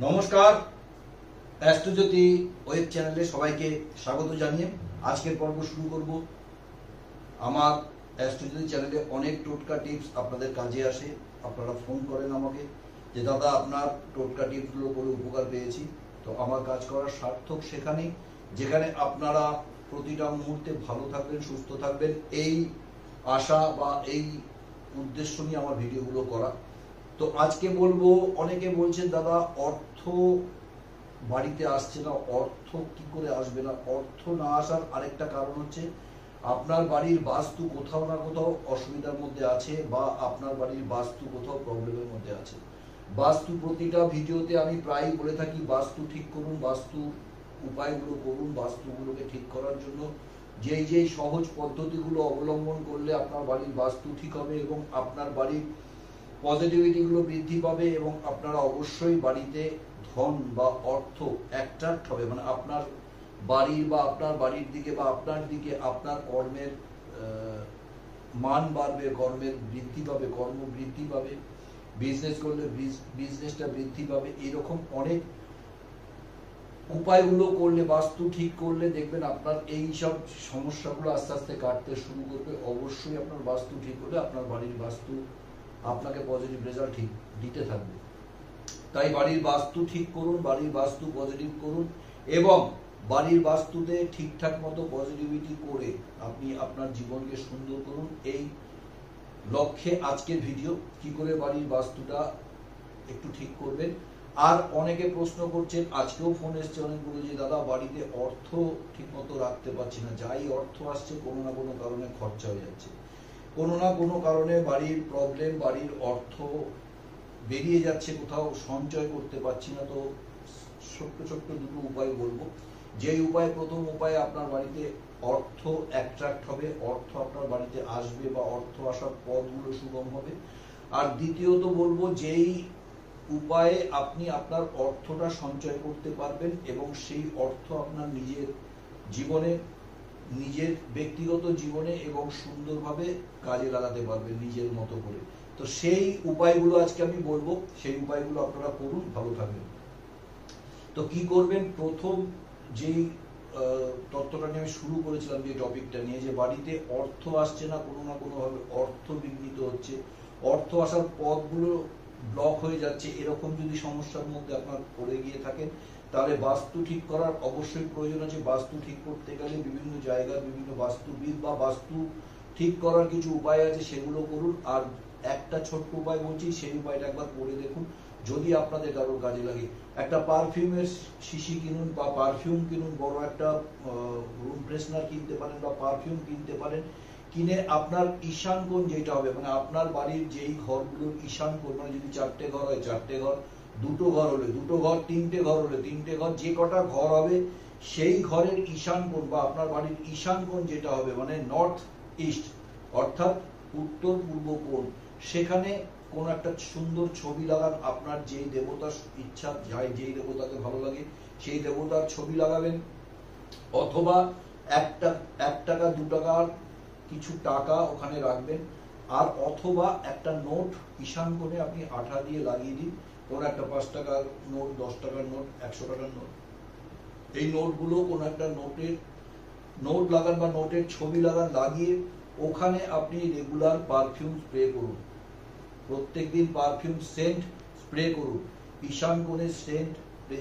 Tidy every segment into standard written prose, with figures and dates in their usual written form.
নমস্কার, অ্যাস্ট্রোজ্যোতি ওয়েব চ্যানেলে সবাইকে স্বাগত জানিয়ে আজকের পর্ব শুরু করব। আমার অ্যাস্ট্রোজ্যোতি চ্যানেলে অনেক টোটকা টিপস আপনাদের কাজে আসে। আপনারা ফোন করেন আমাকে যে দাদা আপনার টোটকা টিপসগুলো করে উপকার পেয়েছি। তো আমার কাজ করার সার্থক সেখানেই, যেখানে আপনারা প্রতিটা মুহূর্তে ভালো থাকবেন, সুস্থ থাকবেন, এই আশা বা এই উদ্দেশ্য নিয়ে আমার ভিডিওগুলো করা। তো আজকে বলবো, অনেকে বলছেন দাদা অর্থ বাড়িতে আসছে না, অর্থ কি করে আসবে না। অর্থ না আসার আরেকটা কারণ হচ্ছে আপনার বাড়ির বাস্তু কোথাও না কোথাও অসুবিধার মধ্যে আছে, বা আপনার বাড়ির বাস্তু কোথাও প্রবলেমের মধ্যে আছে। বাস্তু প্রতিটা ভিডিওতে আমি প্রায়ই বলে থাকি বাস্তু ঠিক করুন, বাস্তু উপায়গুলো করুন। বাস্তুগুলোকে ঠিক করার জন্য যেই সহজ পদ্ধতিগুলো অবলম্বন করলে আপনার বাড়ির বাস্তু ঠিক হবে এবং আপনার বাড়ির পজিটিভিটিগুলো বৃদ্ধি পাবে, এবং আপনারা অবশ্যই বাড়িতে ধন বা অর্থ অ্যাট্রাক্ট হবে। মানে আপনার বাড়ির বা আপনার বাড়ির দিকে বা আপনার দিকে আপনার কর্মের মান বাড়বে, কর্মের বৃদ্ধি পাবে, কর্ম বৃদ্ধি পাবে, বিজনেস করলে বিজনেসটা বৃদ্ধি পাবে। এরকম অনেক উপায়গুলো করলে, বাস্তু ঠিক করলে দেখবেন আপনার এই সব সমস্যাগুলো আস্তে আস্তে কাটতে শুরু করবে। অবশ্যই আপনার বাস্তু ঠিক হলে আপনার বাড়ির বাস্তু আপনাকে পজিটিভ রেজাল্ট ঠিক দিতে থাকবে। তাই বাড়ির বাস্তু ঠিক করুন, বাড়ির বাস্তু পজিটিভ করুন, এবং বাড়ির বাস্তুতে ঠিকঠাক মতো পজিটিভিটি করে আপনি আপনার জীবনকে সুন্দর করুন। এই লক্ষ্যে আজকের ভিডিও, কি করে বাড়ির বাস্তুটা একটু ঠিক করবেন। আর অনেকে প্রশ্ন করছেন, আজকেও ফোন এসছে অনেকগুলো, যে দাদা বাড়িতে অর্থ ঠিক মতো রাখতে পারছি না, যাই অর্থ আসছে কোনো না কোনো কারণে খরচা হয়ে যাচ্ছে, কোনো না কোনো কারণে বাড়ির প্রবলেম, বাড়ির অর্থ বেরিয়ে যাচ্ছে, কোথাও সঞ্চয় করতে পারছি না। তো ছোট্ট ছোট্ট দুটো উপায় বলবো। যেই উপায়, প্রথম উপায়, আপনার বাড়িতে অর্থ অ্যাট্রাক্ট হবে, অর্থ আপনার বাড়িতে আসবে বা অর্থ আসার পথগুলো সুগম হবে। আর দ্বিতীয়ত বলবো, যেই উপায়ে আপনি আপনার অর্থটা সঞ্চয় করতে পারবেন এবং সেই অর্থ আপনার নিজের জীবনে, নিজের ব্যক্তিগত জীবনে এবং সুন্দরভাবে কাজে লাগাতে পারবেন নিজের মতো করে। তো সেই উপায়গুলো আজকে আমি বলবো, সেই উপায়গুলো আপনারা করুন, ভালো থাকবেন। তো কি করবেন, প্রথম যেই তত্ত্বটা নিয়ে আমি শুরু করেছিলাম, যে টপিকটা নিয়ে, যে বাড়িতে অর্থ আসছে না, কোনো না কোনো ভাবে অর্থ বিঘ্নিত হচ্ছে, অর্থ আসার পথগুলো ব্লক হয়ে যাচ্ছে, এরকম যদি সমস্যার মধ্যে আপনার পড়ে গিয়ে থাকেন, তাহলে বাস্তু ঠিক করার অবশ্যই প্রয়োজন আছে। বাস্তু ঠিক করতে গেলে বিভিন্ন জায়গার বিভিন্ন বাস্তুবিদ বা বাস্তু ঠিক করার কিছু উপায় আছে, সেগুলো করুন। আর একটা ছোট্ট উপায় বলছি, সেই উপায়টা একবার করে দেখুন, যদি আপনাদের কারোর কাজে লাগে। একটা পারফিউমের শিশি কিনুন বা পারফিউম কিনুন, বড় একটা রুম ফ্রেশনার কিনতে পারেন বা পারফিউম কিনতে পারেন। কিনে আপনার ঈশান কোণ যেটা হবে, মানে আপনার বাড়ির যেই ঘরগুলোর ঈশান কোণ, মানে যদি 4টে ঘর হয় 4টে ঘর, 2টো ঘর হলে 2টো ঘর, 3টে ঘর হলে 3টে ঘর, যে কটা ঘর হবে সেই ঘরের ঈশান কোণ বা আপনার বাড়ির ঈশান কোণ যেটা হবে, মানে নর্থ ইস্ট অর্থাৎ উত্তর পূর্ব কোণ, সেখানে কোন একটা সুন্দর ছবি লাগান। আপনার যেই দেবতার ইচ্ছা, যেই দেবতাকে ভালো লাগে সেই দেবতার ছবি লাগাবেন, অথবা 1 টাকা 2 টাকার কিছু টাকা ওখানে রাখবেন। আর অথবা একটা নোট ঈশান কোণে আপনি আঠা দিয়ে লাগিয়ে দিন, কোন একটা 5 টাকার নোট, 10 টাকার নোট, 100 টাকার নোট, এই নোটগুলো কোন একটা নোট লাগান বা নোটের ছবি লাগান, লাগিয়ে ওখানে আপনি রেগুলার পারফিউম স্প্রে করুন। প্রত্যেকদিন পারফিউম সেন্ট স্প্রে করুন, ঈশান কোণে সেন্ট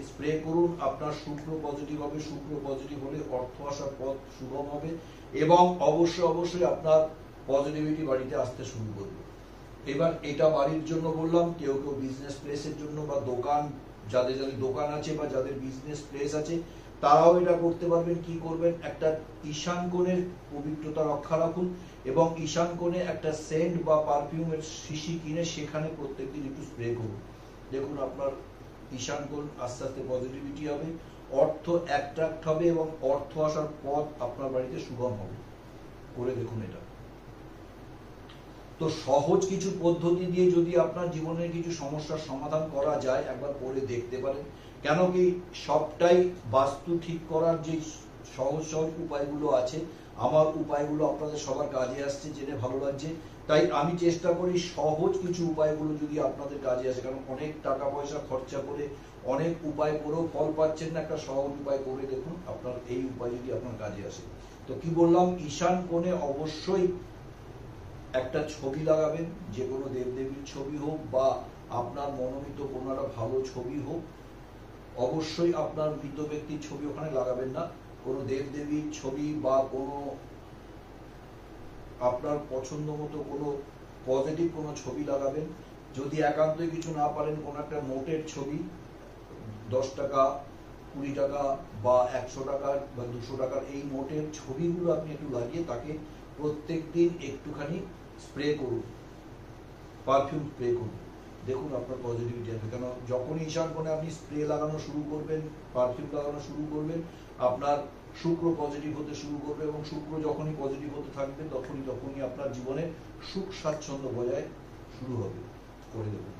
স্প্রে করুন। আপনার শুক্র পজিটিভ হবে, শুক্র পজিটিভ হলে অর্থ আসার পথ সুগম হবে, এবং অবশ্যই আপনার পজিটিভিটি বাড়িতে আসতে শুরু করবে। এবার এটা বাড়ির জন্য বললাম, কেউ কেউ বিজনেস প্লেসের জন্য বা দোকান, যাদের দোকান আছে বা যাদের বিজনেস প্লেস আছে, তারাও এটা করতে পারবেন। কি করবেন, একটা ঈশান কোণের পবিত্রতা রক্ষা রাখুন এবং ঈশান কোণে একটা সেন্ট বা পারফিউমের শিশি কিনে সেখানে প্রত্যেকদিন একটু স্প্রে করুন। দেখুন আপনার ঈশান কোণ আস্তে আস্তে পজিটিভিটি হবে, অর্থ অ্যাট্রাক্ট হবে এবং অর্থ আসার পথ আপনার বাড়িতে সুগম হবে। করে দেখুন এটা। তো সহজ কিছু পদ্ধতি দিয়ে যদি আপনার জীবনের কিছু সমস্যার সমাধান করা যায়, একবার করে দেখতে পারেন। কেন কি, সবটাই বাস্তু ঠিক করার যে সহজ উপায়গুলো আছে, আমার উপায়গুলো আপনাদের সবার কাজে আসছে জেনে ভালো লাগছে। তাই আমি চেষ্টা করি সহজ কিছু উপায়গুলো যদি আপনাদের কাজে আসে, কারণ অনেক টাকা পয়সা খরচা করে অনেক উপায় করেও ফল পাচ্ছেন না, একটা সহজ উপায় করে দেখুন, আপনার এই উপায় যদি আপনার কাজে আসে। তো কি বললাম, ঈশান কোণে অবশ্যই একটা ছবি লাগাবেন, যে কোনো দেবদেবীর ছবি হোক বা আপনার মনোনীত কোনো একটা ভালো ছবি হোক। অবশ্যই আপনার মৃত ব্যক্তির ছবি ওখানে লাগাবেন না, কোনো দেবদেবীর ছবি বা কোনো আপনার পছন্দ মতো কোনো পজিটিভ কোনো ছবি লাগাবেন। যদি একান্তই কিছু না পারেন, কোনো একটা নোটের ছবি 10 টাকা 20 টাকা বা 100 টাকার বা 200 টাকার এই নোটের ছবিগুলো আপনি একটু লাগিয়ে তাকে প্রত্যেকদিন একটুখানি স্প্রে করুন, পারফিউম স্প্রে করুন। দেখুন আপনার পজিটিভিটি আসবে, কেন যখনই ঈশান কোণে আপনি স্প্রে লাগানো শুরু করবেন, পারফিউম লাগানো শুরু করবেন, আপনার শুক্র পজিটিভ হতে শুরু করবে, এবং শুক্র যখনই পজিটিভ হতে থাকবে তখনই আপনার জীবনে সুখ স্বাচ্ছন্দ্য বজায় শুরু হবে। করে দেবেন।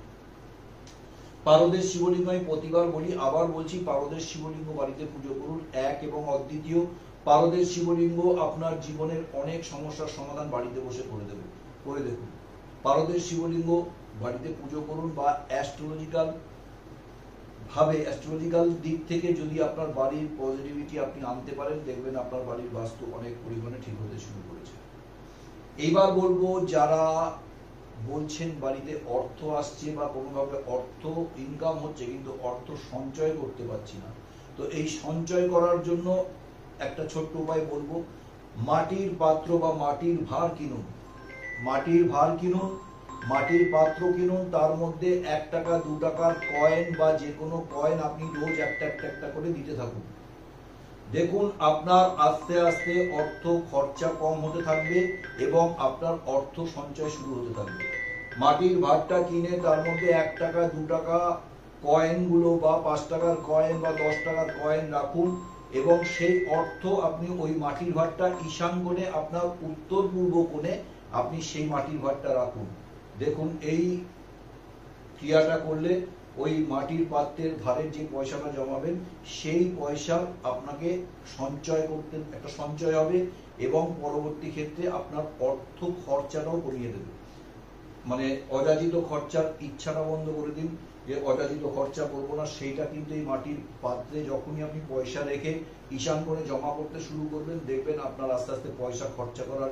পারদের শিবলিঙ্গ আমি প্রতিবার বলি, আবার বলছি, পারদের শিবলিঙ্গ বাড়িতে পুজো করুন। এক এবং অদ্বিতীয় পারদের শিবলিঙ্গ আপনার জীবনের অনেক সমস্যার সমাধান বাড়িতে বসে করে দেবে। করে দেখুন, পারদের শিবলিঙ্গ বাড়িতে পুজো করুন, বা অ্যাস্ট্রোলজিক্যাল দিক থেকে যদি আপনার বাড়ির পজিটিভিটি আপনি আনতে পারেন, দেখবেন আপনার বাড়ির বাস্তু অনেক পরিমাণে ঠিক হতে শুরু করেছে। এইবার বলবো, যারা বলছেন বাড়িতে অর্থ আসছে বা কোনোভাবে অর্থ ইনকাম হচ্ছে কিন্তু অর্থ সঞ্চয় করতে পারছি না, তো এই সঞ্চয় করার জন্য একটা ছোট্ট উপায় বলবো, মাটির পাত্র বা মাটির ভাঁড় কিনুন। মাটির ভাঁড় কিনুন, মাটির পাত্র কিনুন, তার মধ্যে 1 টাকা 2 টাকার কয়েন বা যে কোনো কয়েন আপনি রোজ একটা করে দিতে থাকুন। দেখুন আপনার আস্তে আস্তে অর্থ খরচা কম হতে থাকবে এবং আপনার অর্থ সঞ্চয় শুরু হতে থাকবে। মাটির ভাঁড়টা কিনে তার মধ্যে 1 টাকা 2 টাকা কয়েনগুলো বা 5 টাকার কয়েন বা 10 টাকার কয়েন রাখুন, এবং সেই অর্থ আপনি ওই মাটির ভাঁড়টা ঈশান কোণে, আপনার উত্তর পূর্ব কোণে আপনি সেই মাটির ভাঁড়টা রাখুন। দেখুন এই ক্রিয়াটা করলে ওই মাটির পাত্রের ভাঁড়ের যে পয়সাটা জমাবেন সেই পয়সা আপনাকে সঞ্চয় করতে একটা সঞ্চয় হবে, এবং পরবর্তী ক্ষেত্রে আপনার অর্থ খরচাটাও কমিয়ে দেবে। মানে অযাচিত খরচার ইচ্ছাটা বন্ধ করে দিন, যে অযাচিত খরচা করবো না, সেইটা কিন্তু এই মাটির পাত্রে যখনই আপনি পয়সা রেখে ঈশান কোণে জমা করতে শুরু করবেন, দেখবেন আপনার আস্তে আস্তে পয়সা খরচা করার,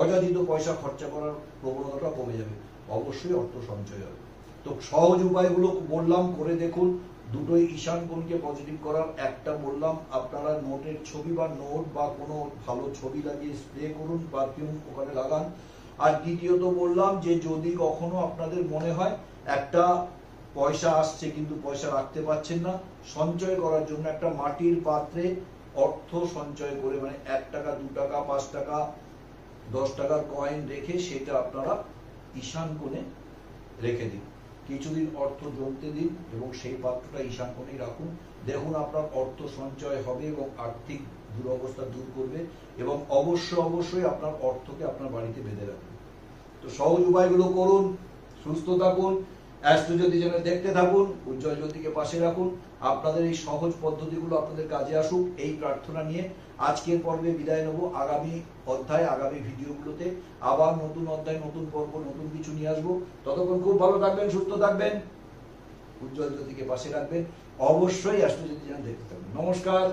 অযাচিত পয়সা খরচা করার প্রবণতাটা কমে যাবে, অবশ্যই অর্থ সঞ্চয় হবে। তো সহজ উপায়গুলো বললাম, করে দেখুন। দুটোই ঈশান কোণকে পজিটিভ করার, একটা বললাম আপনারা নোটের ছবি বা নোট বা কোনো ভালো ছবি লাগিয়ে স্প্রে করুন, পারফিউম ওখানে লাগান। আর দ্বিতীয়ত বললাম যে যদি কখনো আপনাদের মনে হয় একটা পয়সা আসছে কিন্তু পয়সা রাখতে পারছেন না, সঞ্চয় করার জন্য একটা মাটির পাত্রে অর্থ সঞ্চয় করে, মানে 1 টাকা 2 টাকা 5 টাকা 10 টাকার কয়েন রেখে সেটা আপনারা ঈশান কোণে রেখে দিন। কিছুদিন অর্থ জমতে দিন এবং সেই পাত্রটা ঈশান কোণেই রাখুন। দেখুন আপনার অর্থ সঞ্চয় হবে এবং আর্থিক দুরবস্থা দূর করবে, এবং অবশ্যই আপনার অর্থকে আপনার বাড়িতে বেঁধে রাখবে। তো সহজ উপায়গুলো করুন, সুস্থ থাকুন, অ্যাস্ট্রোজ্যোতি চ্যানেল দেখতে থাকুন, উজ্জ্বল জ্যোতিকে পাশে রাখুন। আপনাদের এই সহজ পদ্ধতিগুলো আপনাদের কাজে আসুক, এই প্রার্থনা নিয়ে আজকের পর্বে বিদায় নেব। আগামী অধ্যায়, আগামী ভিডিওগুলোতে আবার নতুন অধ্যায়, নতুন পর্ব, নতুন কিছু নিয়ে আসবো। ততক্ষণ খুব ভালো থাকবেন, সুস্থ থাকবেন, উজ্জ্বল জ্যোতিকে পাশে রাখবেন, অবশ্যই অ্যাস্ট্রোজ্যোতি চ্যানেল দেখতে থাকবেন। নমস্কার।